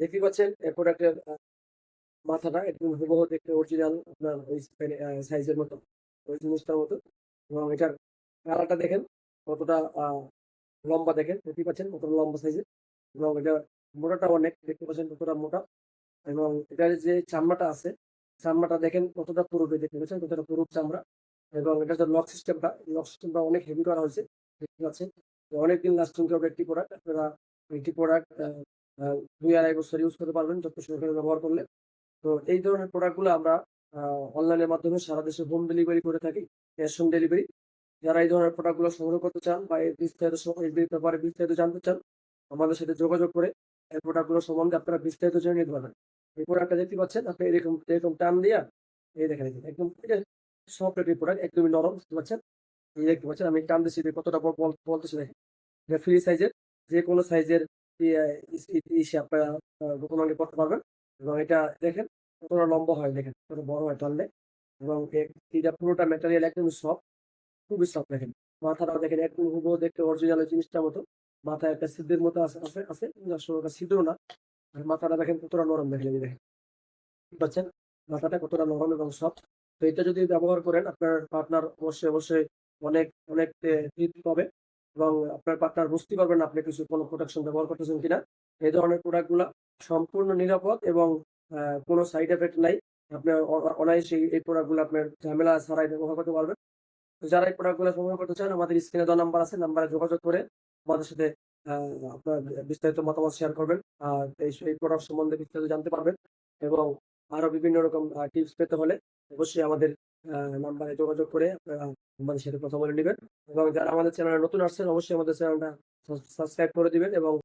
দেখতে পাচ্ছেন এই প্রোডাক্টের মাথাটা একদম হুবহু দেখতে অরিজিনাল আপনার ওই সাইজের মতো, ওই জিনিসটার মতো। এবং এটার কালারটা দেখেন কতটা লম্বা, দেখেন দেখতে পাচ্ছেন কতটা লম্বা সাইজের। এবং এটা মোটাটা অনেক, দেখতে পাচ্ছেন কতটা মোটা। এবং এটার যে চামড়াটা আছে, চামড়াটা দেখেন কতটা পুরু, দেখতে পাচ্ছেন কতটা পুরু চামড়া। এবং এটা যে লক সিস্টেমটা অনেক হেভি করা হয়েছে, দেখতে পাচ্ছেন। তো অনেকদিন লাস্টিং করবে একটি প্রোডাক্ট। আপনারা একটি প্রোডাক্ট 2-2.5 বছর ইউজ করতে পারবেন যত সহকারে ব্যবহার করলে। তো এই ধরনের প্রোডাক্টগুলো আমরা অনলাইনের মাধ্যমে সারা দেশে হোম ডেলিভারি করে থাকি, ক্যাশ অন ডেলিভারি। যারা এই ধরনের প্রোডাক্টগুলো সংগ্রহ করতে চান বা এর বিস্তারিত এই ব্যাপারে বিস্তারিত জানতে চান, আমাদের সাথে যোগাযোগ করে এই প্রোডাক্টগুলো সম্বন্ধে আপনারা বিস্তারিত জেনে নিতে পারবেন। এই প্রোডাক্টটা দেখতে পাচ্ছেন আপনি, এরকম এরকম টান দিয়া এই দেখেন, একদম এটা সফট একটি প্রোডাক্ট, একদমই নরম, দেখতে পাচ্ছেন। এই দেখতে পাচ্ছেন আমি টান দিচ্ছি, কতটা বলতেছি দেখেন। এটা ফ্রি সাইজের, যে কোনো সাইজের ইসে আপনারা দোকানে করতে পারবেন। এবং এটা দেখেন কতটা লম্বা হয়, দেখেন কত বড় হয় টানলে। এবং এটা পুরোটা ম্যাটেরিয়াল একদম সফট, খুবই সফট দেখেন। মাথাটাও দেখেন একদম হুবহু দেখতে অরিজিনাল জিনিসটার মতো। মাথায় একটা সিদ্ধের মতো আছে আছে আছে কিন্তু আসলে ওটা সিদ্ধ না। আর মাথাটা দেখেন কতটা নরম, দেখেন এই যে দেখেন, বুঝতে পারছেন মাথাটা কতটা নরম এবং সফট। তো এটা যদি ব্যবহার করেন আপনার পার্টনার অবশ্যই অবশ্যই অনেক অনেক তৃপ্তি পাবে। এবং আপনার পার্টনার বুঝতে পারবেন না আপনি কিছু কোনো প্রোটেকশন ব্যবহার করতেছেন কিনা। এই ধরনের প্রোডাক্টগুলা সম্পূর্ণ নিরাপদ এবং কোনো সাইড এফেক্ট নাই। আপনি অনায়াসে এই প্রোডাক্টগুলো আপনার ঝামেলা ছাড়াই ব্যবহার করতে পারবেন। তো যারা এই প্রোডাক্টগুলো সংগ্রহ করতে চান, আমাদের স্ক্রিনে দেওয়া নাম্বার আছে, নাম্বারে যোগাযোগ করে আমাদের সাথে আপনার বিস্তারিত মতামত শেয়ার করবেন। আর এই প্রোডাক্ট সম্বন্ধে বিস্তারিত জানতে পারবেন। এবং আরো বিভিন্ন রকম টিপস পেতে হলে অবশ্যই আমাদের নাম্বারে যোগাযোগ করে আপনারা আমাদের সাথে কথা বলে নেবেন। এবং যারা আমাদের চ্যানেলে নতুন আসছেন, অবশ্যই আমাদের চ্যানেলটা সাবস্ক্রাইব করে দিবেন এবং